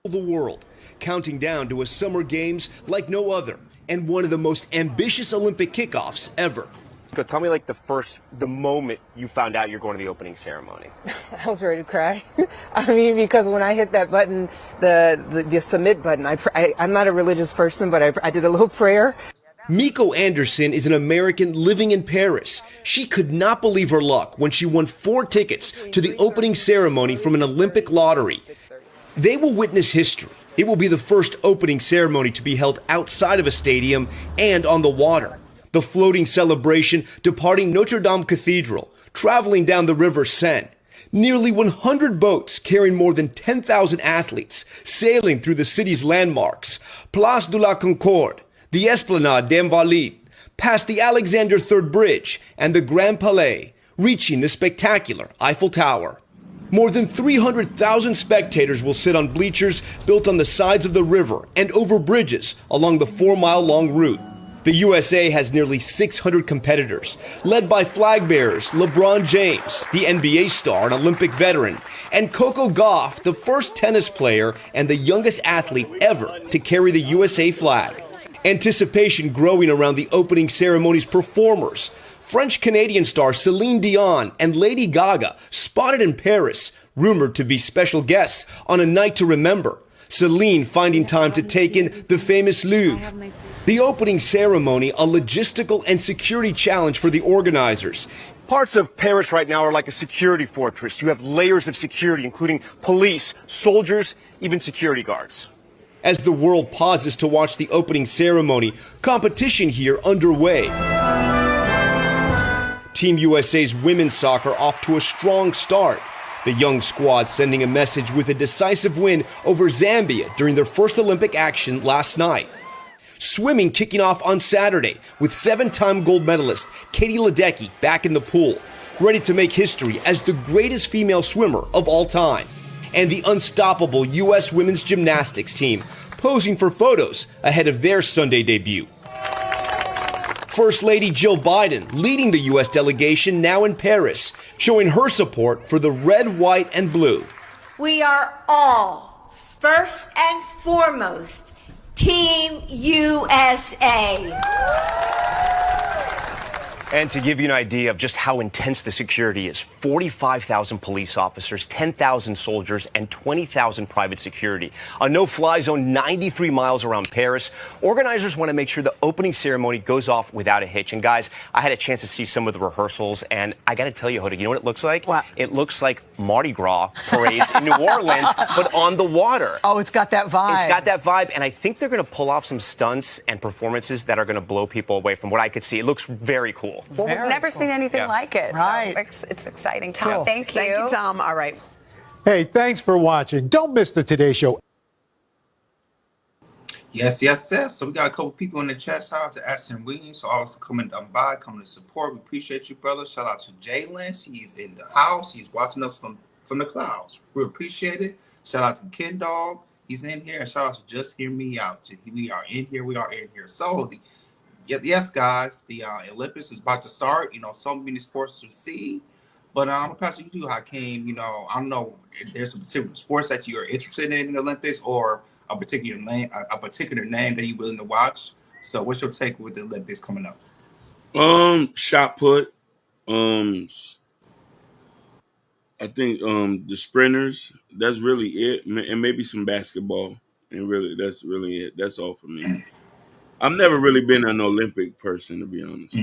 the world, counting down to a Summer Games like no other, and one of the most ambitious Olympic kickoffs ever. So tell me, like, the moment you found out you're going to the opening ceremony. I was ready to cry. I mean, because when I hit that button, the submit button, I'm not a religious person, but I did a little prayer. Miko Anderson is an American living in Paris. She could not believe her luck when she won 4 tickets to the opening ceremony from an Olympic lottery. They will witness history. It will be the first opening ceremony to be held outside of a stadium and on the water. The floating celebration departing Notre Dame Cathedral, traveling down the River Seine. Nearly 100 boats carrying more than 10,000 athletes sailing through the city's landmarks. Place de la Concorde, the Esplanade des Invalides, past the Alexander III Bridge and the Grand Palais, reaching the spectacular Eiffel Tower. More than 300,000 spectators will sit on bleachers built on the sides of the river and over bridges along the 4-mile-long route. The USA has nearly 600 competitors, led by flag bearers LeBron James, the NBA star and Olympic veteran, and Coco Gauff, the first tennis player and the youngest athlete ever to carry the USA flag. Anticipation growing around the opening ceremony's performers. French-Canadian star Celine Dion and Lady Gaga spotted in Paris, rumored to be special guests on a night to remember. Celine finding time to take in the famous Louvre. The opening ceremony, a logistical and security challenge for the organizers. Parts of Paris right now are like a security fortress. You have layers of security, including police, soldiers, even security guards. As the world pauses to watch the opening ceremony, competition here underway. Team USA's women's soccer off to a strong start. The young squad sending a message with a decisive win over Zambia during their first Olympic action last night. Swimming kicking off on Saturday with 7-time gold medalist Katie Ledecky back in the pool, ready to make history as the greatest female swimmer of all time. And the unstoppable U.S. women's gymnastics team posing for photos ahead of their Sunday debut. First Lady Jill Biden leading the U.S. delegation now in Paris, showing her support for the red, white, and blue. We are all, first and foremost, Team USA. And to give you an idea of just how intense the security is, 45,000 police officers, 10,000 soldiers, and 20,000 private security. A no-fly zone 93 miles around Paris. Organizers want to make sure the opening ceremony goes off without a hitch. And guys, I had a chance to see some of the rehearsals, and I got to tell you, Hoda, you know what it looks like? What? It looks like Mardi Gras parades in New Orleans, but on the water. Oh, it's got that vibe. It's got that vibe, and I think they're going to pull off some stunts and performances that are going to blow people away from what I could see. It looks very cool. Well, we've never seen anything like it. Right. So it's exciting. Tom, Cool. thank you. Thank you, Tom. All right. Hey, thanks for watching. Don't miss the Today Show. Yes. So we got a couple people in the chat. Shout out to Ashton Williams for always coming by, coming to support. We appreciate you, brother. Shout out to Jalen. She's in the house. He's watching us from the clouds. We appreciate it. Shout out to Ken Dog. He's in here. And shout out to Just Hear Me Out. We are in here. So yes, guys, the Olympics is about to start. You know, so many sports to see. But Pastor, you too, Hakeem. You know, I don't know if there's some particular sports that you are interested in the Olympics, or a particular name that you're willing to watch. So, what's your take with the Olympics coming up? Shot put. I think the sprinters. That's really it, and maybe some basketball. And really, that's really it. That's all for me. I've never really been an Olympic person, to be honest.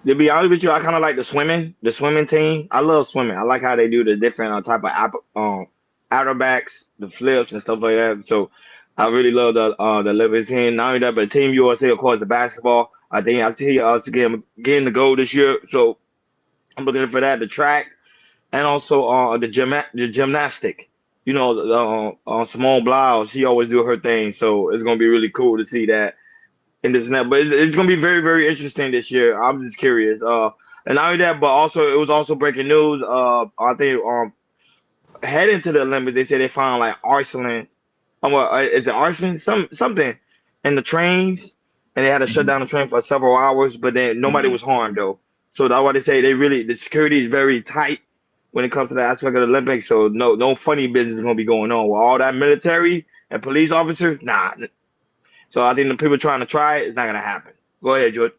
To be honest with you, I kind of like the swimming team. I love swimming. I like how they do the different type of acrobats, the flips and stuff like that. So I really love the Olympics team. Not only that, but Team USA, of course, the basketball. I think I see us getting the gold this year. So I'm looking for that. The track and also the gymnastic. You know, Simone Biles, she always do her thing. So it's going to be really cool to see that in this net. But it's going to be very, very interesting this year. I'm just curious. And not only that, but also it was also breaking news. I think heading to the Olympics, they said they found like arson. Is it arson? Something in the trains. And they had to shut down the train for several hours. But then nobody was harmed, though. So that's why they say the security is very tight. when it comes to the aspect of the Olympics. So no funny business is gonna be going on with all that military and police officers. Nah. So I think the people trying to try it, it's not gonna happen. Go ahead, George.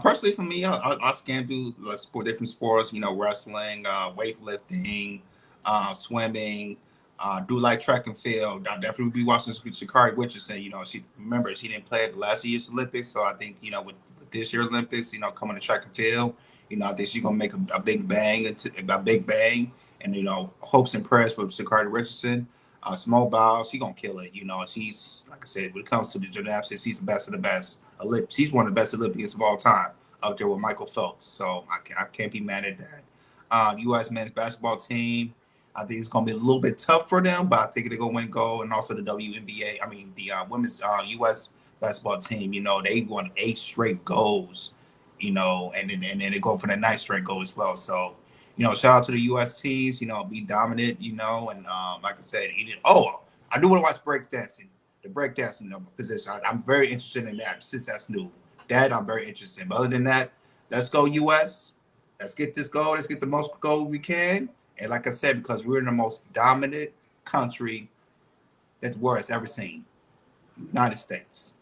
Personally, for me, I scan through like different sports. You know, wrestling, weightlifting, swimming. Do like track and field. I definitely be watching Sha'Carri Richardson. You know, she didn't play at the last year's Olympics, so I think with this year's Olympics, coming to track and field, I think she's gonna make a big bang, and hopes and prayers for Sha'Carri Richardson. Small bow, she gonna kill it. She's like I said, when it comes to the gymnastics, she's the best of the best. She's one of the best Olympians of all time, up there with Michael Phelps. So I can't be mad at that. U.S. men's basketball team, I think it's going to be a little bit tough for them, but I think they're going to win gold. And also the WNBA, the women's U.S. basketball team, they won 8 straight golds, and then they go for that 9th straight goal as well. So, shout out to the U.S. teams, be dominant, and like I said, I do want to watch breakdancing. The breakdancing position, I'm very interested in that since that's new. That I'm very interested in. But other than that, let's go U.S. Let's get this gold. Let's get the most gold we can. And like I said, because we're in the most dominant country that the world has ever seen, United States.